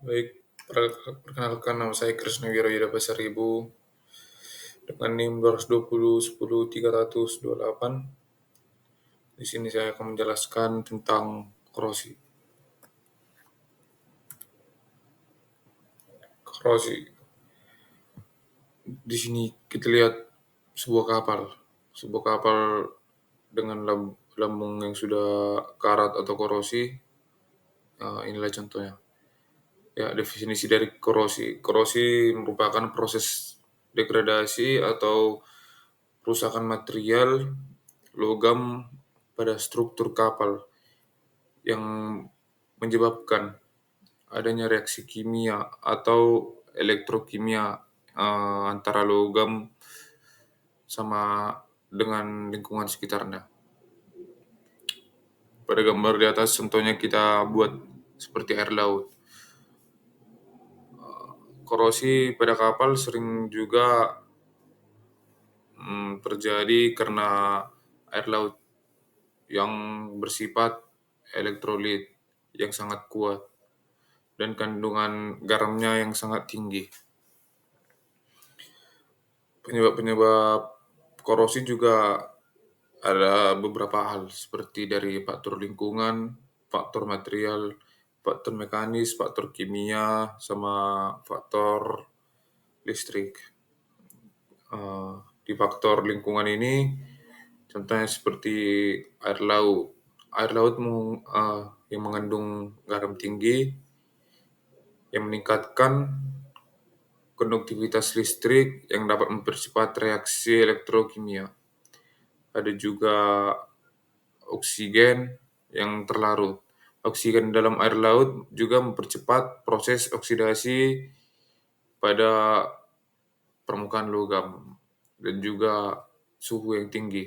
Baik, perkenalkan nama saya Krisna Wirayuda Pasaribu dengan NIM 220 10 328. Di sini saya akan menjelaskan tentang korosi. Korosi. Di sini kita lihat sebuah kapal. Sebuah kapal dengan lambung yang sudah karat atau korosi. Inilah contohnya. Ya, definisi dari korosi. Korosi merupakan proses degradasi atau kerusakan material logam pada struktur kapal yang menyebabkan adanya reaksi kimia atau elektrokimia antara logam sama dengan lingkungan sekitarnya. Pada gambar di atas contohnya kita buat seperti air laut. Korosi pada kapal sering juga terjadi karena air laut yang bersifat elektrolit yang sangat kuat dan kandungan garamnya yang sangat tinggi. Penyebab-penyebab korosi juga ada beberapa hal seperti dari faktor lingkungan, faktor material, faktor mekanis, faktor kimia, sama faktor listrik. Di faktor lingkungan ini contohnya seperti air laut. Air laut yang mengandung garam tinggi yang meningkatkan konduktivitas listrik yang dapat mempercepat reaksi elektrokimia. Ada juga oksigen yang terlarut. Oksigen dalam air laut juga mempercepat proses oksidasi pada permukaan logam dan juga suhu yang tinggi.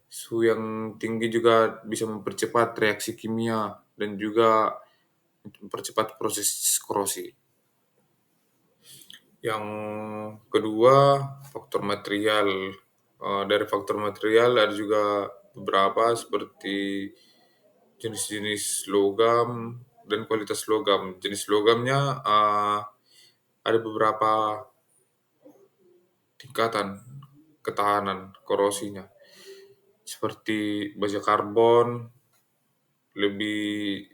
Suhu yang tinggi juga bisa mempercepat reaksi kimia dan juga mempercepat proses korosi. Yang kedua, faktor material. Dari faktor material ada juga beberapa seperti jenis-jenis logam dan kualitas logam. Jenis logamnya ada beberapa tingkatan ketahanan korosinya. Seperti baja karbon lebih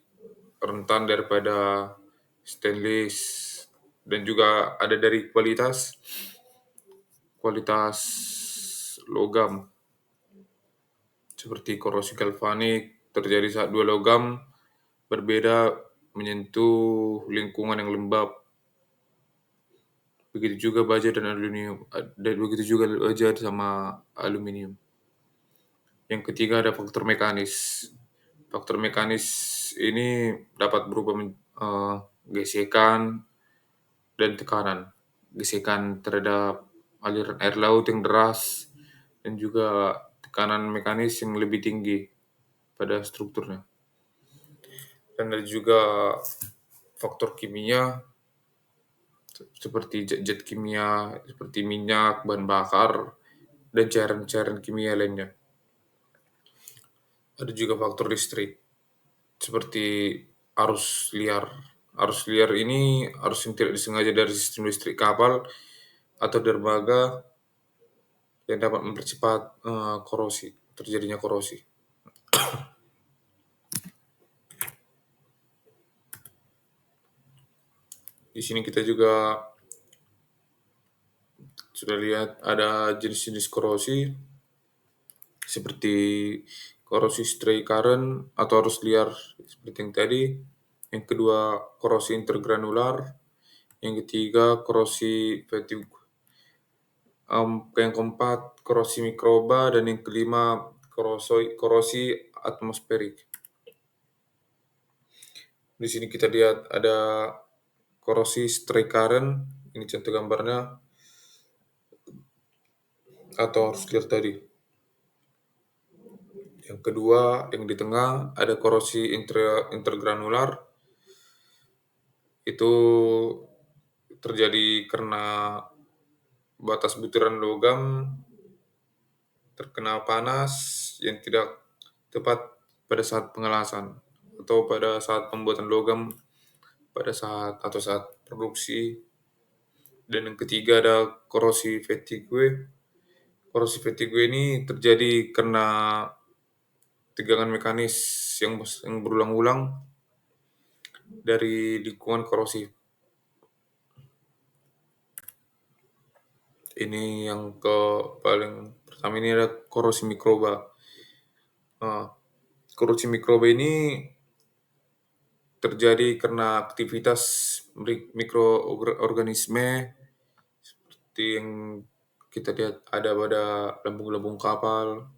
rentan daripada stainless dan juga ada dari kualitas logam seperti korosi galvanik terjadi saat dua logam berbeda menyentuh lingkungan yang lembab. Begitu juga baja dan aluminium, dan begitu juga baja sama aluminium. Yang ketiga ada faktor mekanis. Faktor mekanis ini dapat berupa gesekan dan tekanan. Gesekan terhadap aliran air laut yang deras dan juga tekanan mekanis yang lebih tinggi pada strukturnya. Dan ada juga faktor kimia seperti zat-zat kimia, seperti minyak, bahan bakar, dan cairan-cairan kimia lainnya. Ada juga faktor listrik, seperti arus liar. Arus liar ini arus yang tidak disengaja dari sistem listrik kapal atau dermaga yang dapat mempercepat terjadinya korosi. Di sini kita juga sudah lihat ada jenis-jenis korosi seperti korosi stray current atau arus liar seperti yang tadi. Yang kedua korosi intergranular. Yang ketiga korosi fatigue. Yang keempat korosi mikroba dan yang kelima korosi atmosferik. Di sini kita lihat ada korosi stray current, ini contoh gambarnya, atau arus liar tadi. Yang kedua, yang di tengah ada korosi intergranular. Itu terjadi karena batas butiran logam terkena panas yang tidak tepat pada saat pengelasan atau pada saat pembuatan logam saat produksi. Dan yang ketiga ada korosi fatigue. Korosi fatigue ini terjadi karena tegangan mekanis yang berulang-ulang dari lingkungan korosif. Ini yang paling pertama ini ada korosi mikroba. Nah, korosi mikroba ini terjadi karena aktivitas mikroorganisme seperti yang kita lihat ada pada lambung-lambung kapal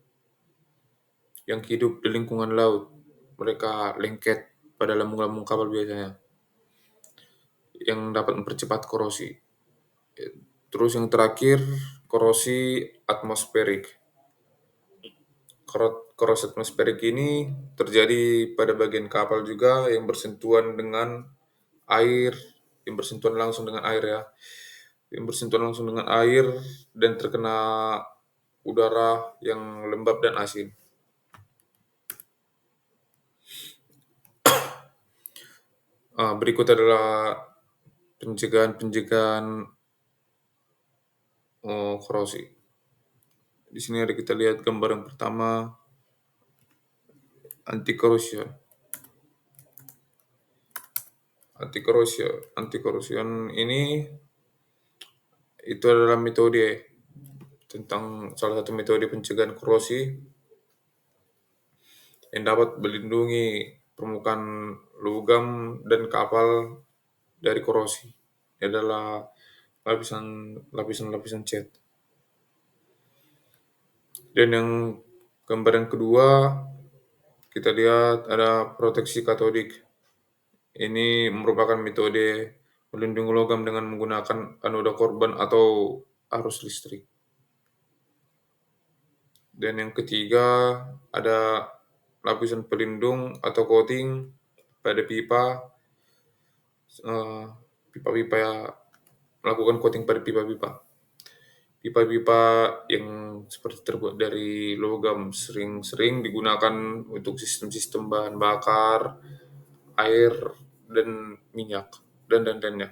yang hidup di lingkungan laut. Mereka lengket pada lambung-lambung kapal biasanya yang dapat mempercepat korosi. Terus yang terakhir, korosi atmosferik. Korosi atmosferik ini terjadi pada bagian kapal juga yang bersentuhan dengan air, yang bersentuhan langsung dengan air ya. Yang bersentuhan langsung dengan air dan terkena udara yang lembab dan asin. Berikut adalah pencegahan korosi. Di sini ada kita lihat gambar yang pertama, anti corrosion. Anti corrosion ini itu adalah metode tentang salah satu metode pencegahan korosi yang dapat melindungi permukaan logam dan kapal dari korosi. Ini adalah lapisan cat. Dan yang gambar yang kedua kita lihat ada proteksi katodik. Ini merupakan metode melindungi logam dengan menggunakan anoda korban atau arus listrik. Dan yang ketiga ada lapisan pelindung atau coating pada pipa-pipa ya, melakukan coating pada pipa-pipa. Pipa-pipa yang seperti terbuat dari logam sering digunakan untuk sistem-sistem bahan bakar, air, dan minyak, dan lainnya.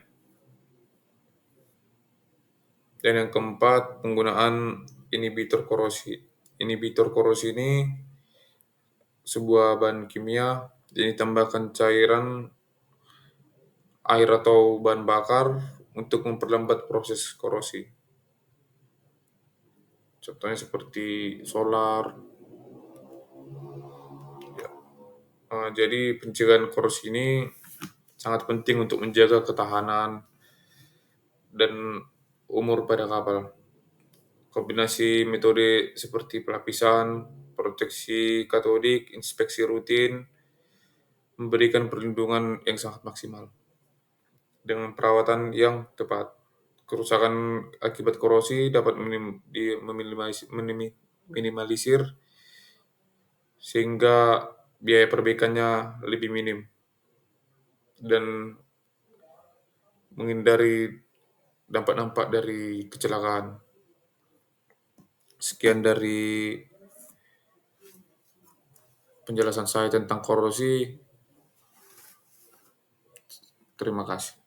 Dan yang keempat, penggunaan inhibitor korosi. Inhibitor korosi ini sebuah bahan kimia yang ditambahkan cairan, air atau bahan bakar untuk memperlambat proses korosi. Contohnya seperti solar. Ya. Jadi pencegahan korosi ini sangat penting untuk menjaga ketahanan dan umur pada kapal. Kombinasi metode seperti pelapisan, proteksi katodik, inspeksi rutin, memberikan perlindungan yang sangat maksimal. Dengan perawatan yang tepat, kerusakan akibat korosi dapat minimalisir sehingga biaya perbaikannya lebih minim dan menghindari dampak-dampak dari kecelakaan. Sekian dari penjelasan saya tentang korosi. Terima kasih.